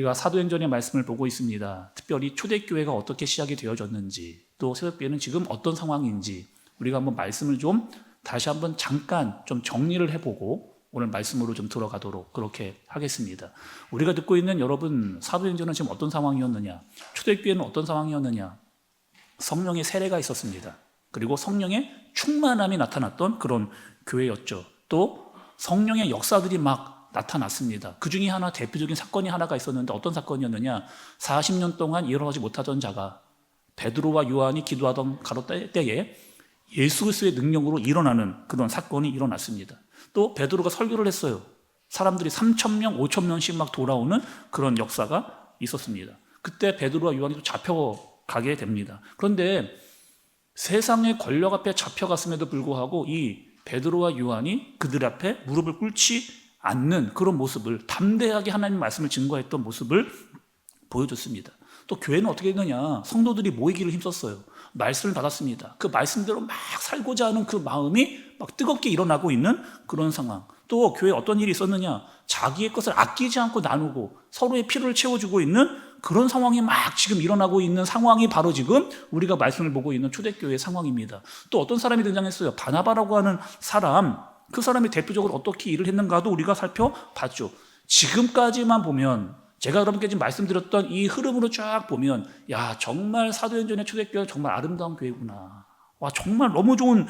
우리가 사도행전의 말씀을 보고 있습니다. 특별히 초대교회가 어떻게 시작이 되어졌는지, 또 새벽교회는 지금 어떤 상황인지 우리가 한번 말씀을 좀 다시 한번 잠깐 좀 정리를 해보고 오늘 말씀으로 좀 들어가도록 그렇게 하겠습니다. 우리가 듣고 있는 여러분, 사도행전은 지금 어떤 상황이었느냐, 초대교회는 어떤 상황이었느냐, 성령의 세례가 있었습니다. 그리고 성령의 충만함이 나타났던 그런 교회였죠. 또 성령의 역사들이 막 나타났습니다. 그 중에 하나, 대표적인 사건이 하나가 있었는데 어떤 사건이었느냐, 40년 동안 일어나지 못하던 자가 베드로와 요한이 기도하던 가로 때에 예수 그리스도의 능력으로 일어나는 그런 사건이 일어났습니다. 또 베드로가 설교를 했어요. 사람들이 3,000명, 5,000명씩 막 돌아오는 그런 역사가 있었습니다. 그때 베드로와 요한이 또 잡혀가게 됩니다. 그런데 세상의 권력 앞에 잡혀갔음에도 불구하고 이 베드로와 요한이 그들 앞에 무릎을 꿇지 않는 그런 모습을, 담대하게 하나님 말씀을 증거했던 모습을 보여줬습니다. 또 교회는 어떻게 했느냐, 성도들이 모이기를 힘썼어요. 말씀을 받았습니다. 그 말씀대로 막 살고자 하는 그 마음이 막 뜨겁게 일어나고 있는 그런 상황. 또 교회에 어떤 일이 있었느냐, 자기의 것을 아끼지 않고 나누고 서로의 필요를 채워주고 있는 그런 상황이 막 지금 일어나고 있는 상황이 바로 지금 우리가 말씀을 보고 있는 초대교회의 상황입니다. 또 어떤 사람이 등장했어요. 바나바라고 하는 사람, 그 사람이 대표적으로 어떻게 일을 했는가도 우리가 살펴봤죠. 지금까지만 보면, 제가 여러분께 지금 말씀드렸던 이 흐름으로 쫙 보면, 야, 정말 사도행전의 초대교회는 정말 아름다운 교회구나. 와, 정말 너무 좋은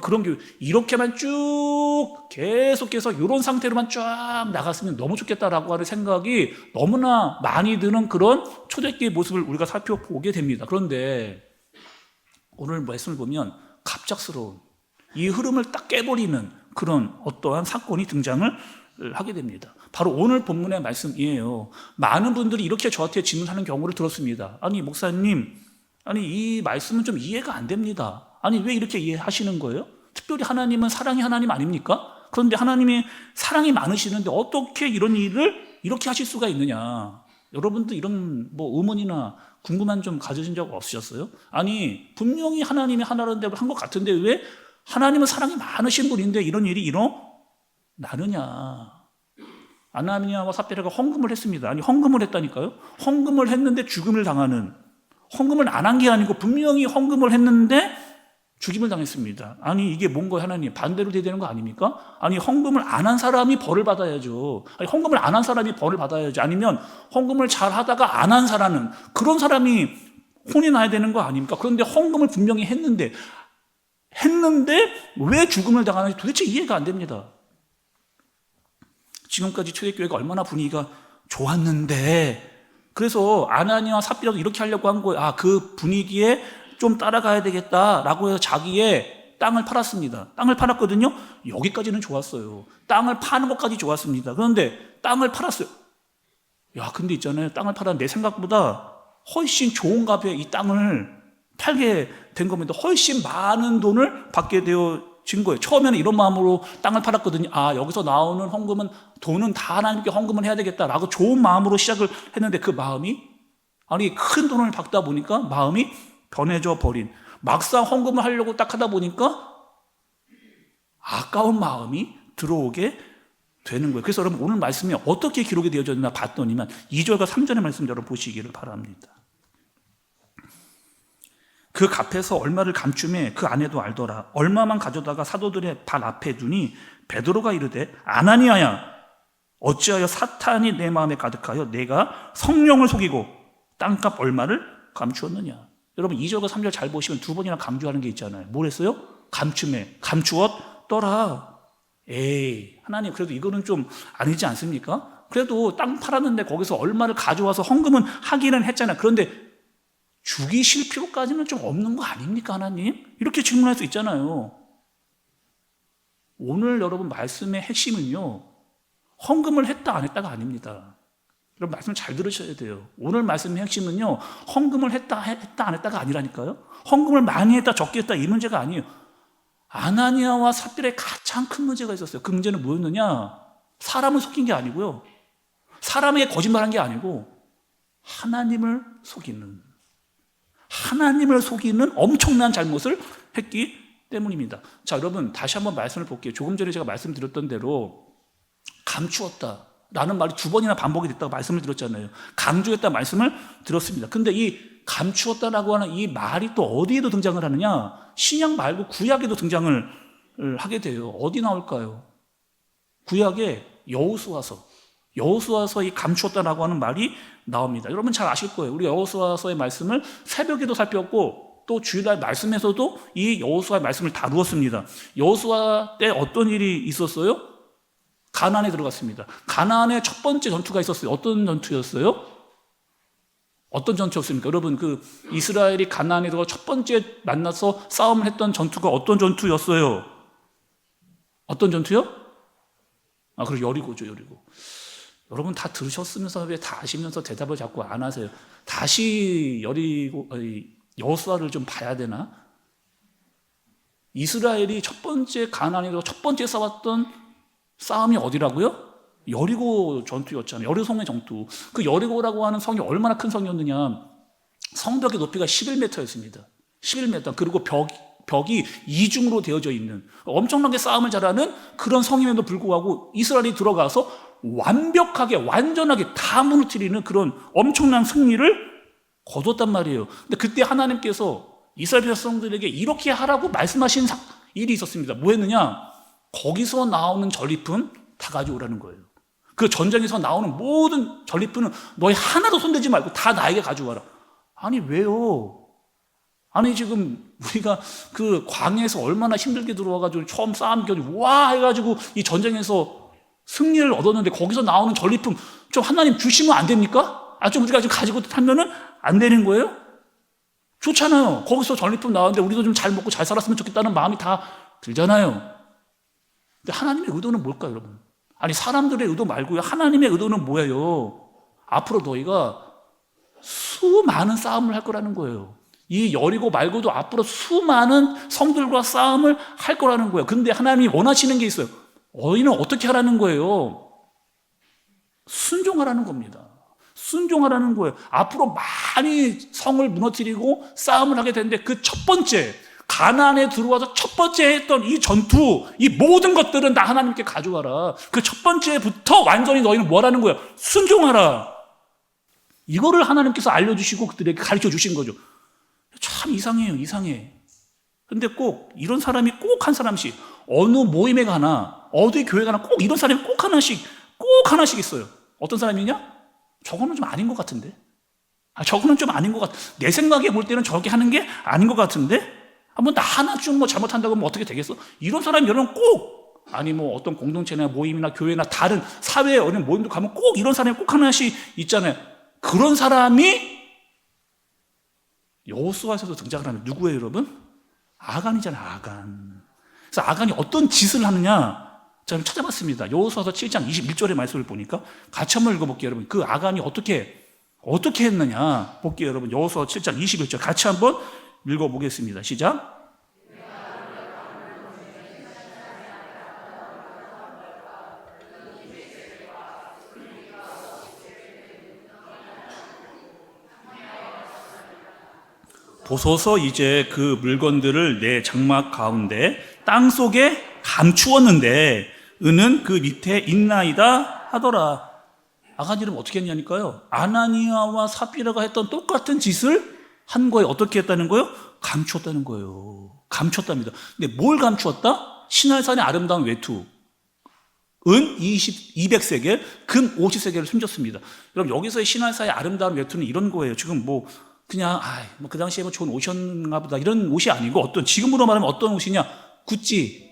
그런 교회. 이렇게만 쭉 계속해서 이런 상태로만 쫙 나갔으면 너무 좋겠다라고 하는 생각이 너무나 많이 드는 그런 초대교회의 모습을 우리가 살펴보게 됩니다. 그런데 오늘 말씀을 보면 갑작스러운 이 흐름을 딱 깨버리는 그런 어떠한 사건이 등장을 하게 됩니다. 바로 오늘 본문의 말씀이에요. 많은 분들이 이렇게 저한테 질문하는 경우를 들었습니다. 아니, 목사님, 아니 이 말씀은 좀 이해가 안 됩니다. 아니 왜 이렇게 이해하시는 거예요? 특별히 하나님은 사랑의 하나님 아닙니까? 그런데 하나님이 사랑이 많으시는데 어떻게 이런 일을 이렇게 하실 수가 있느냐? 여러분도 이런 뭐 의문이나 궁금한 점 가지신 적 없으셨어요? 아니 분명히 하나님이 하나라는 한 것 같은데 왜 하나님은 사랑이 많으신 분인데 이런 일이 일어나느냐? 아나니아와 삽비라가 헌금을 했습니다. 아니 헌금을 했다니까요? 헌금을 했는데 죽음을 당하는, 헌금을 안 한 게 아니고 분명히 헌금을 했는데 죽임을 당했습니다. 아니 이게 뭔가요? 하나님 반대로 돼야 되는 거 아닙니까? 아니 헌금을 안 한 사람이 벌을 받아야죠. 아니 헌금을 안 한 사람이 벌을 받아야죠. 아니면 헌금을 잘 하다가 안 한 사람은 그런 사람이 혼이 나야 되는 거 아닙니까? 그런데 헌금을 분명히 했는데 왜 죽음을 당하는지 도대체 이해가 안 됩니다. 지금까지 초대교회가 얼마나 분위기가 좋았는데, 그래서 아나니아와 삽비라도 이렇게 하려고 한 거예요. 아, 그 분위기에 좀 따라가야 되겠다라고 해서 자기의 땅을 팔았습니다. 땅을 팔았거든요. 여기까지는 좋았어요. 땅을 파는 것까지 좋았습니다. 그런데 땅을 팔았어요. 야, 근데 있잖아요. 땅을 팔았는데 내 생각보다 훨씬 좋은 값에 이 땅을 팔게 된 겁니다. 훨씬 많은 돈을 받게 되어진 거예요. 처음에는 이런 마음으로 땅을 팔았거든요. 아, 여기서 나오는 헌금은, 돈은 다 하나님께 헌금을 해야 되겠다라고 좋은 마음으로 시작을 했는데 그 마음이, 아니 큰 돈을 받다 보니까 마음이 변해져 버린, 막상 헌금을 하려고 딱 하다 보니까 아까운 마음이 들어오게 되는 거예요. 그래서 여러분 오늘 말씀이 어떻게 기록이 되어졌나 봤더니만 2절과 3절의 말씀 여러분 보시기를 바랍니다. 그 값에서 얼마를 감춤해 그 아내도 알더라. 얼마만 가져다가 사도들의 발 앞에 두니 베드로가 이르되 아나니아야, 어찌하여 사탄이 내 마음에 가득하여 내가 성령을 속이고 땅값 얼마를 감추었느냐. 여러분 2절과 3절 잘 보시면 두 번이나 강조하는 게 있잖아요. 뭘 했어요? 감춤해, 감추었더라. 에이, 하나님 그래도 이거는 좀 아니지 않습니까? 그래도 땅 팔았는데 거기서 얼마를 가져와서 헌금은 하기는 했잖아요. 그런데 죽이실 필요까지는 좀 없는 거 아닙니까, 하나님? 이렇게 질문할 수 있잖아요. 오늘 여러분 말씀의 핵심은요, 헌금을 했다 안 했다가 아닙니다. 여러분 말씀 잘 들으셔야 돼요. 오늘 말씀의 핵심은요, 헌금을 했다 안 했다가 아니라니까요. 헌금을 많이 했다 적게 했다 이 문제가 아니에요. 아나니아와 삽비라의 가장 큰 문제가 있었어요. 그 문제는 뭐였느냐? 사람을 속인 게 아니고요, 사람에게 거짓말한 게 아니고 하나님을 속이는 엄청난 잘못을 했기 때문입니다. 자, 여러분 다시 한번 말씀을 볼게요. 조금 전에 제가 말씀드렸던 대로 감추었다. 라는 말이 2번이나 반복이 됐다고 말씀을 드렸잖아요. 강조했다 말씀을 드렸습니다. 근데 이 감추었다라고 하는 이 말이 또 어디에도 등장을 하느냐? 신약 말고 구약에도 등장을 하게 돼요. 어디 나올까요? 구약에 여호수아서 이 감추었다라고 하는 말이 나옵니다. 여러분 잘 아실 거예요. 우리 여호수아서의 말씀을 새벽에도 살폈고 또 주일날 말씀에서도 이 여호수아의 말씀을 다루었습니다. 여호수아 때 어떤 일이 있었어요? 가나안에 들어갔습니다. 가나안에 첫 번째 전투가 있었어요. 어떤 전투였어요? 어떤 전투였습니까? 여러분 그 이스라엘이 가나안에 들어가 첫 번째 만나서 싸움을 했던 전투가 어떤 전투였어요? 어떤 전투요? 그리고 여리고죠, 여리고. 여러분 다 들으셨으면서 왜 다 아시면서 대답을 자꾸 안 하세요? 다시 여호수아를 좀 봐야 되나? 이스라엘이 첫 번째 가나안에서 첫 번째 싸웠던 싸움이 어디라고요? 여리고 전투였잖아요. 여리고성의 전투. 그 여리고라고 하는 성이 얼마나 큰 성이었느냐? 성벽의 높이가 11m였습니다. 11m. 그리고 벽이 이중으로 되어져 있는 엄청나게 싸움을 잘하는 그런 성임에도 불구하고 이스라엘이 들어가서 완벽하게 완전하게 다 무너뜨리는 그런 엄청난 승리를 거뒀단 말이에요. 근데 그때 하나님께서 이스라엘 백성들에게 이렇게 하라고 말씀하신 일이 있었습니다. 뭐 했느냐? 거기서 나오는 전리품 다 가져오라는 거예요. 그 전쟁에서 나오는 모든 전리품은 너희 하나도 손대지 말고 다 나에게 가져와라. 아니 왜요? 아니 지금 우리가 그 광야에서 얼마나 힘들게 들어와가지고 처음 싸움 겨누고 와 해가지고 이 전쟁에서 승리를 얻었는데 거기서 나오는 전리품 좀 하나님 주시면 안 됩니까? 좀 우리가 좀 가지고 타면은 안 되는 거예요? 좋잖아요. 거기서 전리품 나왔는데 우리도 좀 잘 먹고 잘 살았으면 좋겠다는 마음이 다 들잖아요. 근데 하나님의 의도는 뭘까요, 여러분? 아니 사람들의 의도 말고요. 하나님의 의도는 뭐예요? 앞으로 너희가 수많은 싸움을 할 거라는 거예요. 이 여리고 말고도 앞으로 수많은 성들과 싸움을 할 거라는 거예요. 근데 하나님이 원하시는 게 있어요. 너희는 어떻게 하라는 거예요? 순종하라는 겁니다. 순종하라는 거예요. 앞으로 많이 성을 무너뜨리고 싸움을 하게 되는데 그 첫 번째 가나안에 들어와서 첫 번째 했던 이 전투, 이 모든 것들은 다 하나님께 가져와라. 그 첫 번째부터 완전히 너희는 뭐라는 거예요? 순종하라. 이거를 하나님께서 알려주시고 그들에게 가르쳐 주신 거죠. 참 이상해요, 이상해. 근데 꼭 이런 사람이 꼭 한 사람씩 어느 모임에 가나 어디 교회 가나 꼭 이런 사람이 꼭 하나씩 있어요. 어떤 사람이냐? 저거는 좀 아닌 것 같은데. 저거는 좀 아닌 것 같아. 내 생각에 볼 때는 저렇게 하는 게 아닌 것 같은데. 한번 나 하나쯤 뭐 잘못한다고 하면 어떻게 되겠어? 이런 사람이 여러분 꼭 아니 뭐 어떤 공동체나 모임이나 교회나 다른 사회의 어느 모임도 가면 꼭 이런 사람이 꼭 하나씩 있잖아요. 그런 사람이 여호수아에서도 등장을 하는 누구예요, 여러분? 아간이잖아요, 아간. 그래서 아간이 어떤 짓을 하느냐? 제가 찾아봤습니다. 여호수아서 7장 21절의 말씀을 보니까 같이 한번 읽어볼게요, 여러분. 그 아간이 어떻게 했느냐? 볼게요, 여러분. 여호수아 7장 21절 같이 한번 읽어보겠습니다. 시작. 보소서 이제 그 물건들을 내 장막 가운데 땅 속에 감추었는데 은은 그 밑에 있나이다 하더라. 아간 이름 어떻게 했냐니까요. 아나니아와 삽비라가 했던 똑같은 짓을 한 거예요. 어떻게 했다는 거예요? 감추었다는 거예요. 감추었답니다. 근데 뭘 감추었다? 시날산의 아름다운 외투. 은 200세겔, 금 50세겔을 숨겼습니다. 여러분 여기서의 시날산의 아름다운 외투는 이런 거예요. 지금 뭐 그냥 그 당시에 뭐 좋은 옷이었나 보다 이런 옷이 아니고 어떤 지금으로 말하면 어떤 옷이냐? 구찌.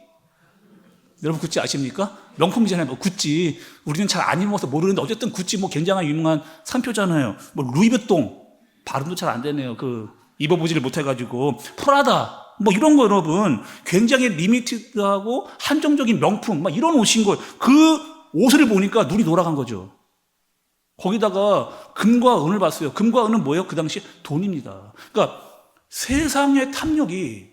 여러분 구찌 아십니까? 명품이잖아요. 뭐 구찌. 우리는 잘 안 입어서 모르는데 어쨌든 구찌 뭐 굉장히 유명한 상표잖아요. 뭐 루이비통 발음도 잘 안 되네요. 그 입어보지를 못해가지고 프라다 뭐 이런 거 여러분 굉장히 리미티드하고 한정적인 명품 막 이런 옷인 거예요. 그 옷을 보니까 눈이 돌아간 거죠. 거기다가 금과 은을 봤어요. 금과 은은 뭐예요? 그 당시 돈입니다. 그러니까 세상의 탐욕이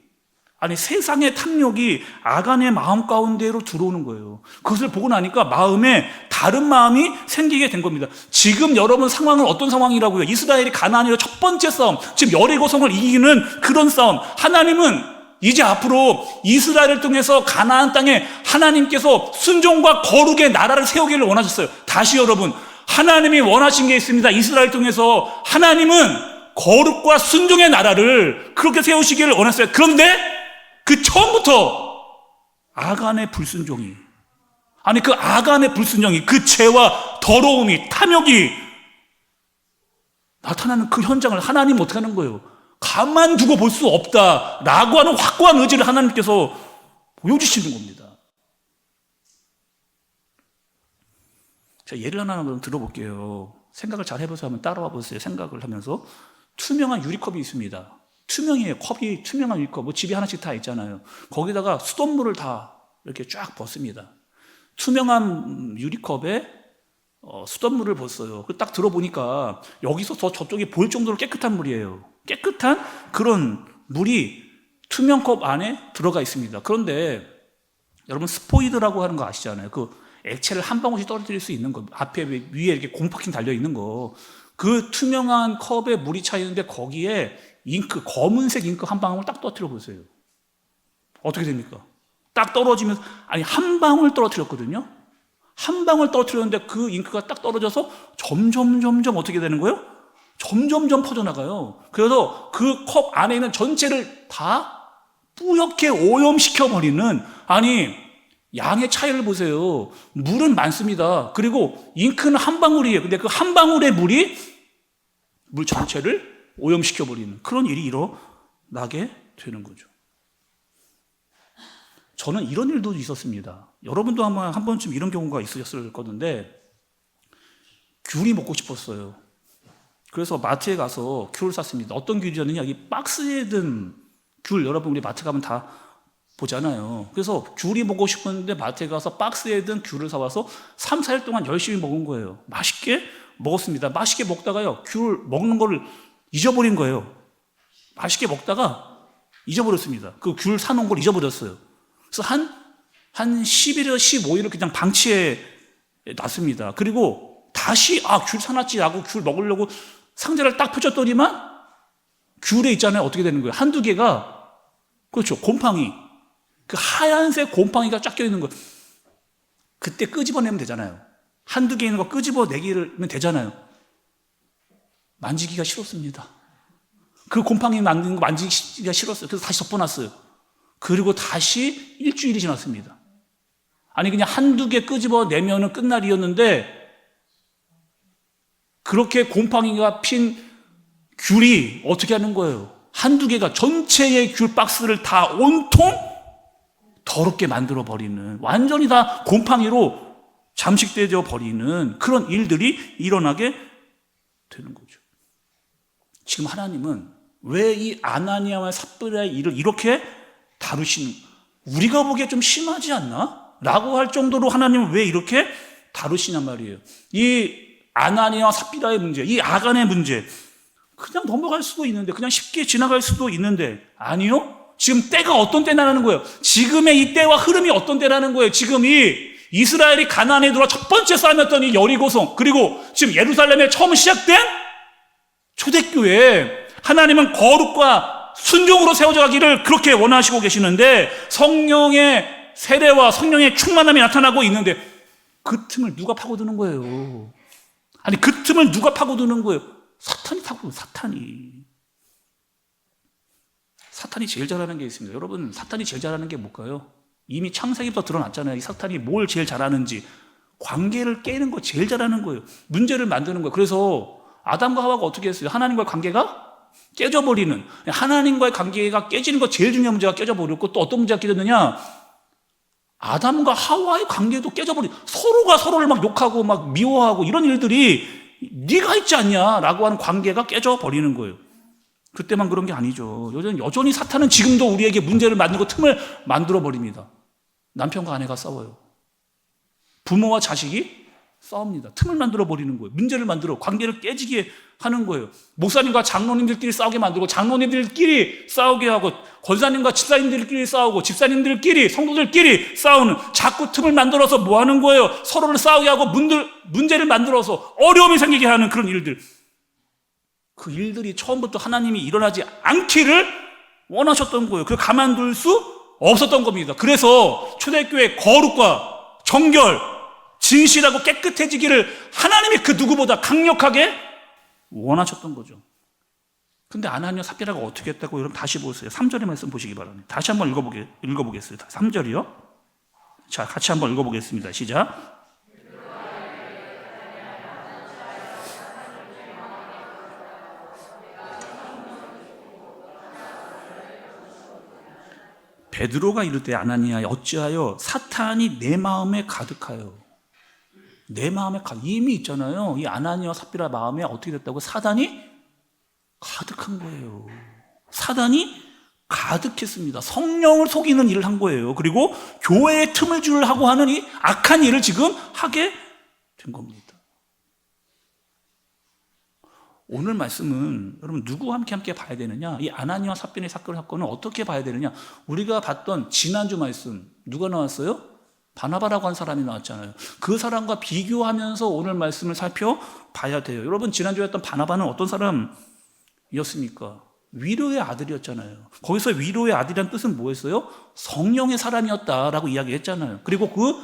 아간의 마음 가운데로 들어오는 거예요. 그것을 보고 나니까 마음에 다른 마음이 생기게 된 겁니다. 지금 여러분 상황은 어떤 상황이라고요? 이스라엘이 가나안의 첫 번째 싸움, 지금 여리고성을 이기는 그런 싸움. 하나님은 이제 앞으로 이스라엘을 통해서 가나안 땅에 하나님께서 순종과 거룩의 나라를 세우기를 원하셨어요. 다시 여러분, 하나님이 원하신 게 있습니다. 이스라엘을 통해서 하나님은 거룩과 순종의 나라를 그렇게 세우시기를 원했어요. 그런데 그 처음부터 아간의 불순종이, 그 아간의 불순종이, 그 죄와 더러움이, 탐욕이 나타나는 그 현장을 하나님 어떻게 하는 거예요? 가만두고 볼 수 없다라고 하는 확고한 의지를 하나님께서 보여주시는 겁니다. 제가 예를 하나 들어볼게요. 생각을 잘 해보세요. 한번 따라와 보세요. 생각을 하면서. 투명한 유리컵이 있습니다. 투명해요. 컵이 투명한 유리컵. 뭐 집에 하나씩 다 있잖아요. 거기다가 수돗물을 다 이렇게 쫙 붓습니다. 투명한 유리컵에 수돗물을 붓어요. 딱 들어보니까 여기서 저쪽에 보일 정도로 깨끗한 물이에요. 깨끗한 그런 물이 투명컵 안에 들어가 있습니다. 그런데 여러분 스포이드라고 하는 거 아시잖아요. 그 액체를 한 방울씩 떨어뜨릴 수 있는 거, 앞에 위에 이렇게 곰팡이 달려 있는 거, 그 투명한 컵에 물이 차 있는데 거기에 잉크, 검은색 잉크 한 방울 딱 떨어뜨려 보세요. 어떻게 됩니까? 딱 떨어지면서, 한 방울 떨어뜨렸거든요. 한 방울 떨어뜨렸는데 그 잉크가 딱 떨어져서 점점 어떻게 되는 거예요? 점점 퍼져나가요. 그래서 그 컵 안에 있는 전체를 다 뿌옇게 오염시켜버리는, 양의 차이를 보세요. 물은 많습니다. 그리고 잉크는 한 방울이에요. 근데 그 한 방울의 물이 물 전체를 오염시켜버리는 그런 일이 일어나게 되는 거죠. 저는 이런 일도 있었습니다. 여러분도 한 번쯤 이런 경우가 있으셨을 건데, 귤이 먹고 싶었어요. 그래서 마트에 가서 귤을 샀습니다. 어떤 귤이었느냐? 이 박스에 든 귤, 여러분 우리 마트 가면 다 보잖아요. 그래서 귤이 먹고 싶었는데 마트에 가서 박스에 든 귤을 사와서 3, 4일 동안 열심히 먹은 거예요. 맛있게 먹었습니다. 맛있게 먹다가요, 귤 먹는 거를 잊어버린 거예요. 맛있게 먹다가 잊어버렸습니다. 그 귤 사놓은 걸 잊어버렸어요. 그래서 한 10일에서 15일을 그냥 방치해 놨습니다. 그리고 다시 귤 사놨지 하고 귤 먹으려고 상자를 딱 펼쳤더니만 귤에 있잖아요. 어떻게 되는 거예요? 한두 개가, 그렇죠, 곰팡이, 그 하얀색 곰팡이가 쫙 껴있는 거예요. 그때 끄집어내면 되잖아요. 한두 개 있는 거 끄집어내기면 되잖아요. 만지기가 싫었습니다. 그 곰팡이 만든 거 만지기가 싫었어요. 그래서 다시 덮어놨어요. 그리고 다시 일주일이 지났습니다. 그냥 한두 개 끄집어내면 끝날이었는데, 그렇게 곰팡이가 핀 귤이 어떻게 하는 거예요? 한두 개가 전체의 귤 박스를 다 온통 더럽게 만들어버리는, 완전히 다 곰팡이로 잠식되어 버리는 그런 일들이 일어나게 되는 거죠. 지금 하나님은 왜 이 아나니아와 삽비라의 일을 이렇게 다루시는, 우리가 보기에 좀 심하지 않나? 라고 할 정도로 하나님은 왜 이렇게 다루시냔 말이에요. 이 아나니아와 삽비라의 문제, 이 아간의 문제, 그냥 넘어갈 수도 있는데, 그냥 쉽게 지나갈 수도 있는데, 아니요? 지금 때가 어떤 때라는 거예요. 지금의 이 때와 흐름이 어떤 때라는 거예요. 지금 이 이스라엘이 가나안에 들어와 첫 번째 싸움이었던 이 여리고성, 그리고 지금 예루살렘에 처음 시작된 초대교회, 하나님은 거룩과 순종으로 세워져 가기를 그렇게 원하시고 계시는데, 성령의 세례와 성령의 충만함이 나타나고 있는데, 그 틈을 누가 파고드는 거예요? 그 틈을 누가 파고드는 거예요? 사탄이 파고드는, 사탄이 제일 잘하는 게 있습니다. 여러분, 사탄이 제일 잘하는 게 뭘까요? 이미 창세기부터 드러났잖아요. 이 사탄이 뭘 제일 잘하는지. 관계를 깨는 거 제일 잘하는 거예요. 문제를 만드는 거예요. 그래서 아담과 하와가 어떻게 했어요? 하나님과의 관계가 깨져버리는, 하나님과의 관계가 깨지는 거 제일 중요한 문제가 깨져버렸고, 또 어떤 문제가 깨졌느냐? 아담과 하와의 관계도 깨져버리고, 서로가 서로를 막 욕하고 막 미워하고 이런 일들이 네가 있지 않냐라고 하는 관계가 깨져버리는 거예요. 그때만 그런 게 아니죠. 여전히 사탄은 지금도 우리에게 문제를 만들고 틈을 만들어버립니다. 남편과 아내가 싸워요. 부모와 자식이 싸웁니다. 틈을 만들어버리는 거예요. 문제를 만들어 관계를 깨지게 하는 거예요. 목사님과 장로님들끼리 싸우게 만들고, 장로님들끼리 싸우게 하고, 권사님과 집사님들끼리 싸우고, 집사님들끼리, 성도들끼리 싸우는, 자꾸 틈을 만들어서 뭐 하는 거예요? 서로를 싸우게 하고 문제를 만들어서 어려움이 생기게 하는 그런 일들. 그 일들이 처음부터 하나님이 일어나지 않기를 원하셨던 거예요. 그걸 가만둘 수 없었던 겁니다. 그래서 초대교회 거룩과 정결, 진실하고 깨끗해지기를 하나님이 그 누구보다 강력하게 원하셨던 거죠. 근데 아나니아 삽비라가 어떻게 했다고? 여러분 다시 보세요. 3절의 말씀 보시기 바랍니다. 다시 한번 읽어보겠습니다. 3절이요. 자, 같이 한번 읽어보겠습니다. 시작. 베드로가 이를 때 아나니아 어찌하여 사탄이 내 마음에 가득하여. 내 마음에 이미 있잖아요. 이 아나니아 삽비라 마음에 어떻게 됐다고? 사단이 가득한 거예요. 사단이 가득했습니다. 성령을 속이는 일을 한 거예요. 그리고 교회에 틈을 주려고 하는 이 악한 일을 지금 하게 된 겁니다. 오늘 말씀은 여러분 누구와 함께 봐야 되느냐? 이 아나니아 삽비의 사건은 어떻게 봐야 되느냐? 우리가 봤던 지난주 말씀 누가 나왔어요? 바나바라고 한 사람이 나왔잖아요. 그 사람과 비교하면서 오늘 말씀을 살펴봐야 돼요. 여러분 지난주에 했던 바나바는 어떤 사람이었습니까? 위로의 아들이었잖아요. 거기서 위로의 아들이란 뜻은 뭐였어요? 성령의 사람이었다라고 이야기했잖아요. 그리고 그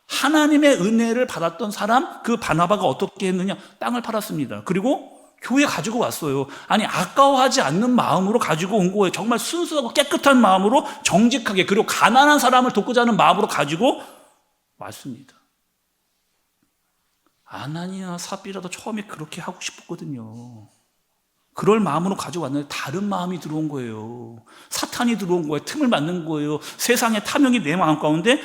하나님의 은혜를 받았던 사람, 그 바나바가 어떻게 했느냐? 땅을 팔았습니다. 그리고 교회 가지고 왔어요. 아니 아까워하지 않는 마음으로 가지고 온 거예요. 정말 순수하고 깨끗한 마음으로 정직하게, 그리고 가난한 사람을 돕고자 하는 마음으로 가지고 왔습니다. 아나니아 삽비라도 처음에 그렇게 하고 싶었거든요. 그럴 마음으로 가져왔는데 다른 마음이 들어온 거예요. 사탄이 들어온 거예요. 틈을 맞는 거예요. 세상의 탐욕이 내 마음 가운데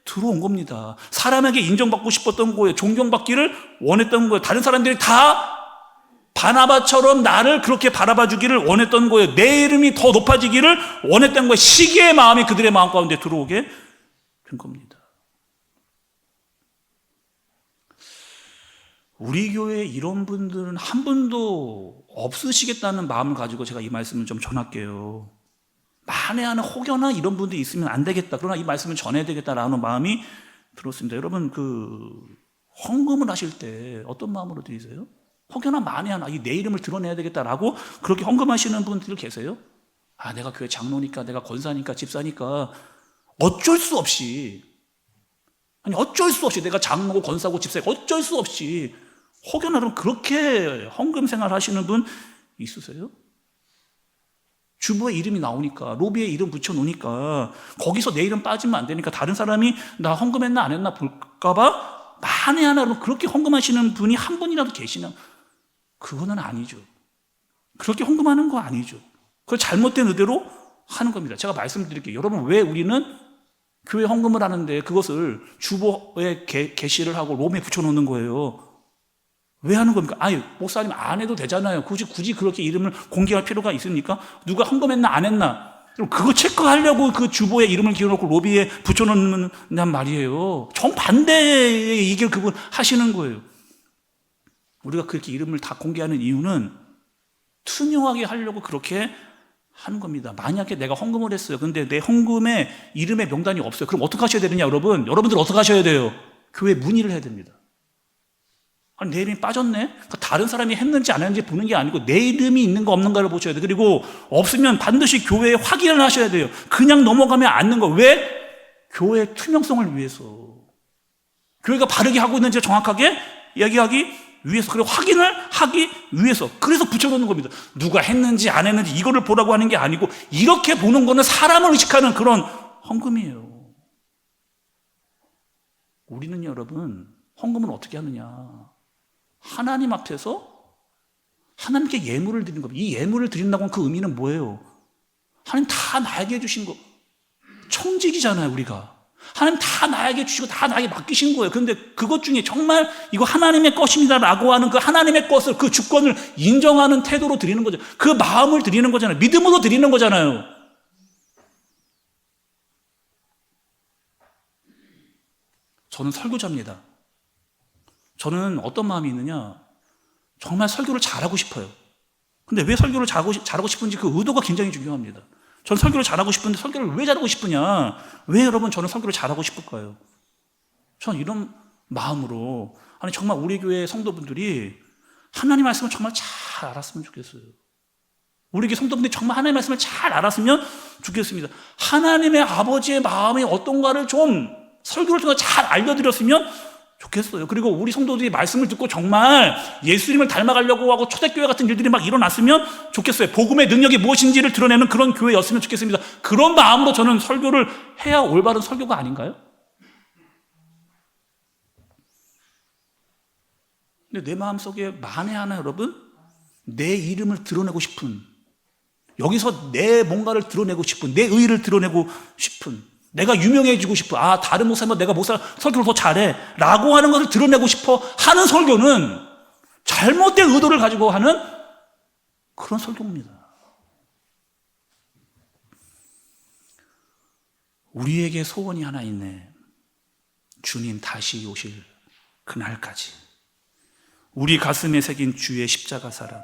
들어온 겁니다. 사람에게 인정받고 싶었던 거예요. 존경받기를 원했던 거예요. 다른 사람들이 다 바나바처럼 나를 그렇게 바라봐 주기를 원했던 거예요. 내 이름이 더 높아지기를 원했던 거예요. 시기의 마음이 그들의 마음 가운데 들어오게 된 겁니다. 우리 교회에 이런 분들은 한 분도 없으시겠다는 마음을 가지고 제가 이 말씀을 좀 전할게요. 만에 하나 혹여나 이런 분들이 있으면 안 되겠다, 그러나 이 말씀을 전해야 되겠다라는 마음이 들었습니다. 여러분 헌금을 하실 때 어떤 마음으로 드리세요? 혹여나 만에 하나 내 이름을 드러내야 되겠다라고 그렇게 헌금하시는 분들 계세요? 내가 교회 장로니까, 내가 권사니까, 집사니까 어쩔 수 없이 내가 장로고 권사고 집사고 어쩔 수 없이 혹여나 그렇게 헌금 생활 하시는 분 있으세요? 주부의 이름이 나오니까, 로비에 이름 붙여놓으니까 거기서 내 이름 빠지면 안 되니까 다른 사람이 나 헌금했나 안 했나 볼까봐 만에 하나 그렇게 헌금하시는 분이 한 분이라도 계시나? 그거는 아니죠. 그렇게 헌금하는 거 아니죠. 그걸 잘못된 의도로 하는 겁니다. 제가 말씀드릴게요. 여러분, 왜 우리는 교회 헌금을 하는데 그것을 주보에 게시를 하고 롬에 붙여놓는 거예요? 왜 하는 겁니까? 목사님 안 해도 되잖아요. 굳이 그렇게 이름을 공개할 필요가 있습니까? 누가 헌금했나 안 했나? 그럼 그거 체크하려고 그 주보에 이름을 기어놓고 로비에 붙여놓는단 말이에요. 정반대의 이 길을 그분 하시는 거예요. 우리가 그렇게 이름을 다 공개하는 이유는 투명하게 하려고 그렇게 하는 겁니다. 만약에 내가 헌금을 했어요. 근데 내 헌금에 이름의 명단이 없어요. 그럼 어떻게 하셔야 되느냐, 여러분? 여러분들 어떻게 하셔야 돼요? 교회 문의를 해야 됩니다. 내 이름이 빠졌네? 다른 사람이 했는지 안 했는지 보는 게 아니고 내 이름이 있는 거 없는가를 보셔야 돼요. 그리고 없으면 반드시 교회에 확인을 하셔야 돼요. 그냥 넘어가면 안 되는 거. 왜? 교회의 투명성을 위해서. 교회가 바르게 하고 있는지 정확하게 이야기하기 위해서, 그리고 확인을 하기 위해서. 그래서 붙여놓는 겁니다. 누가 했는지 안 했는지 이거를 보라고 하는 게 아니고, 이렇게 보는 거는 사람을 의식하는 그런 헌금이에요. 우리는 여러분, 헌금은 어떻게 하느냐? 하나님 앞에서 하나님께 예물을 드리는 겁니다. 이 예물을 드린다고 하면 그 의미는 뭐예요? 하나님 다 나에게 해주신 거, 청직이잖아요, 우리가. 하나님 다 나에게 주시고 다 나에게 맡기신 거예요. 그런데 그것 중에 정말 이거 하나님의 것입니다라고 하는 그 하나님의 것을, 그 주권을 인정하는 태도로 드리는 거죠. 그 마음을 드리는 거잖아요. 믿음으로 드리는 거잖아요. 저는 설교자입니다. 저는 어떤 마음이 있느냐, 정말 설교를 잘하고 싶어요. 근데 왜 설교를 잘하고 싶은지 그 의도가 굉장히 중요합니다. 저는 설교를 잘하고 싶은데 설교를 왜 잘하고 싶으냐? 왜 여러분 저는 설교를 잘하고 싶을까요? 저는 이런 마음으로, 정말 우리 교회 성도분들이 하나님 말씀을 정말 잘 알았으면 좋겠어요. 우리 성도분들이 정말 하나님의 말씀을 잘 알았으면 좋겠습니다. 하나님의 아버지의 마음이 어떤가를 좀 설교를 통해 잘 알려드렸으면 좋겠어요. 그리고 우리 성도들이 말씀을 듣고 정말 예수님을 닮아가려고 하고 초대교회 같은 일들이 막 일어났으면 좋겠어요. 복음의 능력이 무엇인지를 드러내는 그런 교회였으면 좋겠습니다. 그런 마음으로 저는 설교를 해야 올바른 설교가 아닌가요? 근데 내 마음속에 만에 하나 여러분, 내 이름을 드러내고 싶은, 여기서 내 뭔가를 드러내고 싶은, 내 의의를 드러내고 싶은, 내가 유명해지고 싶어. 다른 목사님보다 내가 목사 설교를 더 잘해 라고 하는 것을 드러내고 싶어 하는 설교는 잘못된 의도를 가지고 하는 그런 설교입니다. 우리에게 소원이 하나 있네. 주님 다시 오실 그날까지 우리 가슴에 새긴 주의 십자가 사랑,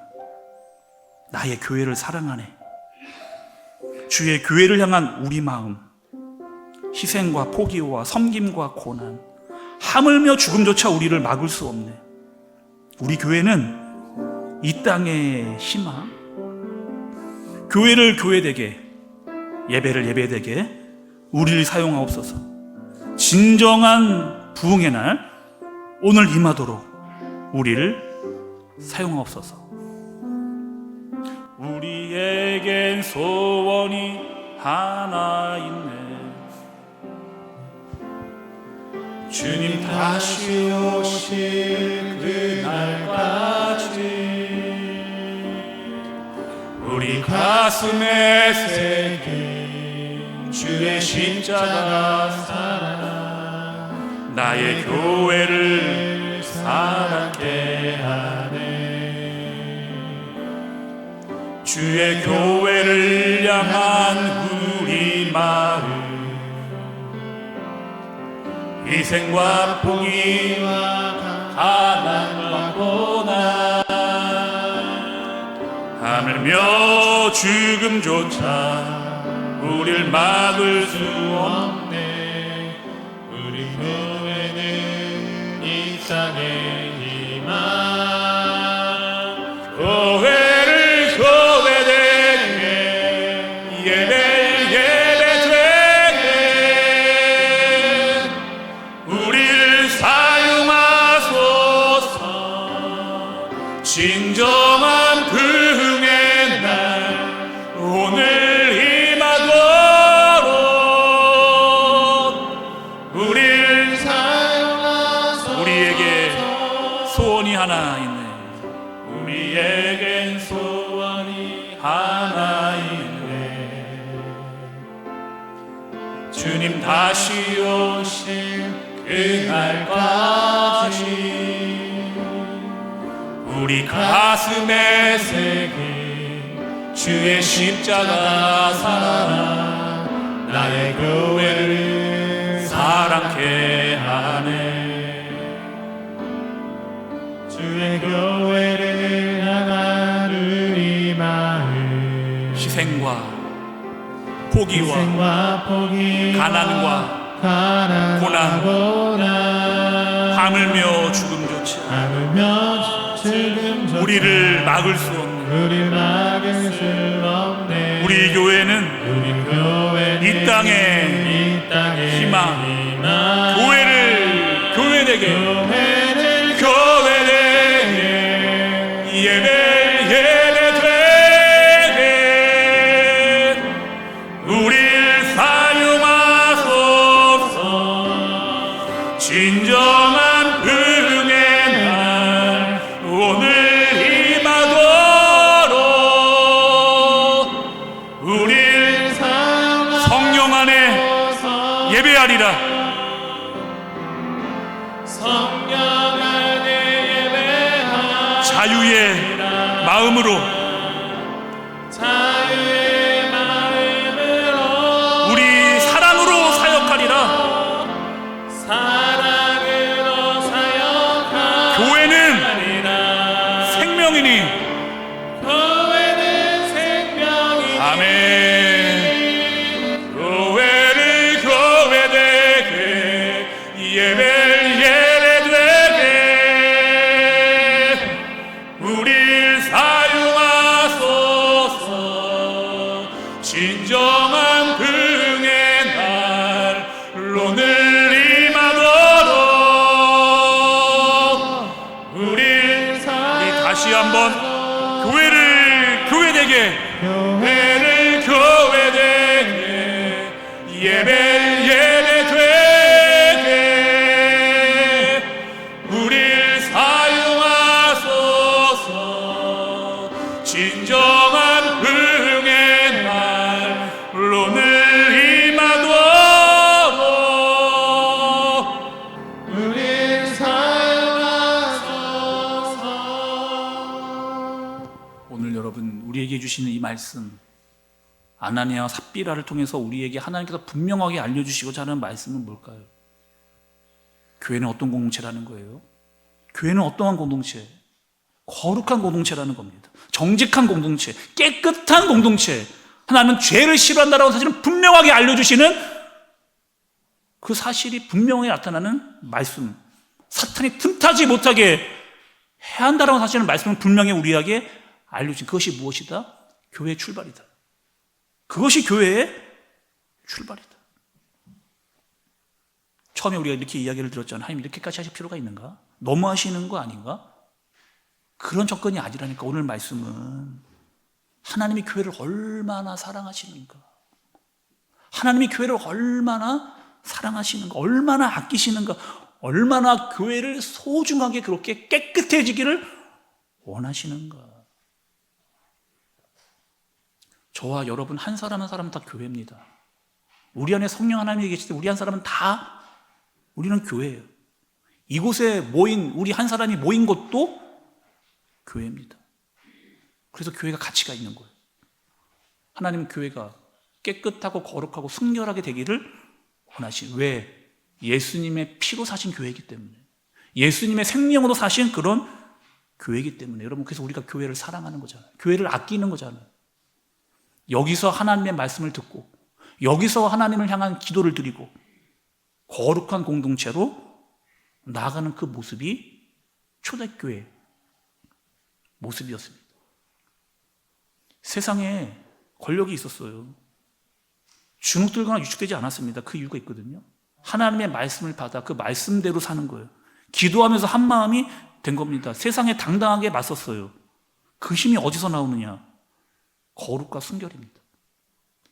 나의 교회를 사랑하네. 주의 교회를 향한 우리 마음, 희생과 포기와 섬김과 고난, 하물며 죽음조차 우리를 막을 수 없네. 우리 교회는 이 땅의 희망, 교회를 교회되게, 예배를 예배되게 우리를 사용하옵소서. 진정한 부흥의 날 오늘 임하도록 우리를 사용하옵소서. 우리에겐 소원이 하나 있네. 주님 다시 오실 그날까지 우리 가슴에 새긴 주의 십자가 사랑, 나의 교회를 사랑케 하네. 주의 교회를 향한 우리 마음, 희생과 포기와 가난과 고난, 하물며 죽음조차 우릴 막을 수 없네. 우리 교회는 이 땅의 희망, 교회를 교회되게, 예배를 예배되게 우리를 사용하소서. 진정한 부흥의 날 오늘 임하도록 우리를 사용하소서. 우리에게 소원이 하나 있네. 우리에겐 소원이 하나 있네. 주님 다시 오실 그날까지 우리 가슴에 새긴 주의 십자가 사랑, 나의 교회를 사랑케 하네. 주의 교회를 향한 우리 마음, 희생과 포기와 포기, 가난과 고난, 하물며 죽음조차 우리를 막을 수 없는 우리 교회는 이 땅의 희망, 교회를 교회되게 예배되게 우리를 사용하소서. 진정한 부흥의 날 오늘 임하도록 우리를 성령 안에 예배하리라. 자유의 마음으로 우리 사랑으로 사역하리라. 교회는 생명이니 아멘. 교회를 교회되게 예배를 예배되게 우리를 사용하소서. 진정한 긍의 날로 늘 임하도록 우리 다시 한번 교회를 교회되게 예배되게 우릴 사용하소서. 진정한 긍의 날로 늘 임하도록 우릴 사용하소서. 오늘 여러분 우리에게 주시는 이 말씀, 아나니아와 삽비라를 통해서 우리에게 하나님께서 분명하게 알려주시고자 하는 말씀은 뭘까요? 교회는 어떤 공동체라는 거예요? 교회는 어떠한 공동체? 거룩한 공동체라는 겁니다. 정직한 공동체, 깨끗한 공동체. 하나님은 죄를 싫어한다라는 사실은 분명하게 알려주시는 그 사실이 분명하게 나타나는 말씀, 사탄이 틈타지 못하게 해야 한다라는 사실은 말씀은 분명히 우리에게 알려주신 그것이 무엇이다? 교회의 출발이다. 그것이 교회의 출발이다. 처음에 우리가 이렇게 이야기를 들었잖아요. 하나님 이렇게까지 하실 필요가 있는가? 너무 하시는 거 아닌가? 그런 접근이 아니라니까. 오늘 말씀은 하나님이 교회를 얼마나 사랑하시는가, 하나님이 교회를 얼마나 사랑하시는가, 얼마나 아끼시는가, 얼마나 교회를 소중하게 그렇게 깨끗해지기를 원하시는가. 저와 여러분 한 사람 한 사람은 다 교회입니다. 우리 안에 성령 하나님이 계실 때 우리 한 사람은 다 우리는 교회예요. 이곳에 모인 우리 한 사람이 모인 것도 교회입니다. 그래서 교회가 가치가 있는 거예요. 하나님은 교회가 깨끗하고 거룩하고 순결하게 되기를 원하시는. 왜? 예수님의 피로 사신 교회이기 때문에, 예수님의 생명으로 사신 그런 교회이기 때문에. 여러분, 그래서 우리가 교회를 사랑하는 거잖아요. 교회를 아끼는 거잖아요. 여기서 하나님의 말씀을 듣고 여기서 하나님을 향한 기도를 드리고 거룩한 공동체로 나아가는 그 모습이 초대교회 모습이었습니다. 세상에 권력이 있었어요. 주눅들거나 유축되지 않았습니다. 그 이유가 있거든요. 하나님의 말씀을 받아 그 말씀대로 사는 거예요. 기도하면서 한 마음이 된 겁니다. 세상에 당당하게 맞섰어요. 그 힘이 어디서 나오느냐? 거룩과 순결입니다.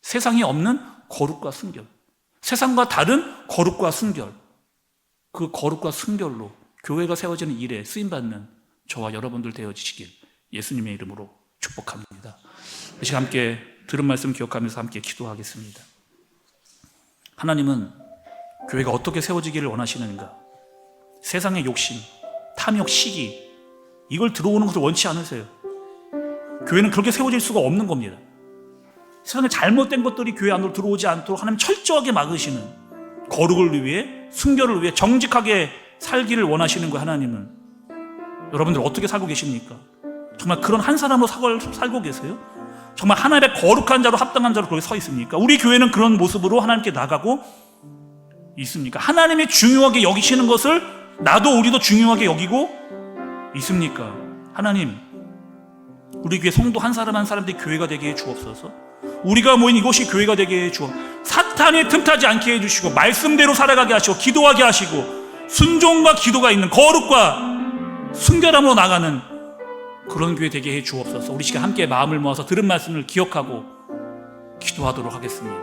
세상에 없는 거룩과 순결, 세상과 다른 거룩과 순결, 그 거룩과 순결로 교회가 세워지는 일에 쓰임받는 저와 여러분들 되어지시길 예수님의 이름으로 축복합니다. 이 시간 함께 들은 말씀 기억하면서 함께 기도하겠습니다. 하나님은 교회가 어떻게 세워지기를 원하시는가? 세상의 욕심, 탐욕, 시기, 이걸 들어오는 것을 원치 않으세요. 교회는 그렇게 세워질 수가 없는 겁니다. 세상에 잘못된 것들이 교회 안으로 들어오지 않도록 하나님 철저하게 막으시는, 거룩을 위해, 순결을 위해 정직하게 살기를 원하시는 거예요. 하나님은. 여러분들 어떻게 살고 계십니까? 정말 그런 한 사람으로 살고 계세요? 정말 하나님의 거룩한 자로, 합당한 자로 그렇게 서 있습니까? 우리 교회는 그런 모습으로 하나님께 나가고 있습니까? 하나님이 중요하게 여기시는 것을 나도 우리도 중요하게 여기고 있습니까? 하나님, 우리 교회 성도 한 사람 한 사람들이 교회가 되게 해 주옵소서. 우리가 모인 이곳이 교회가 되게 해 주옵소서. 사탄이 틈타지 않게 해주시고 말씀대로 살아가게 하시고 기도하게 하시고 순종과 기도가 있는 거룩과 순결함으로 나가는 그런 교회 되게 해 주옵소서. 우리 시간 함께 마음을 모아서 들은 말씀을 기억하고 기도하도록 하겠습니다.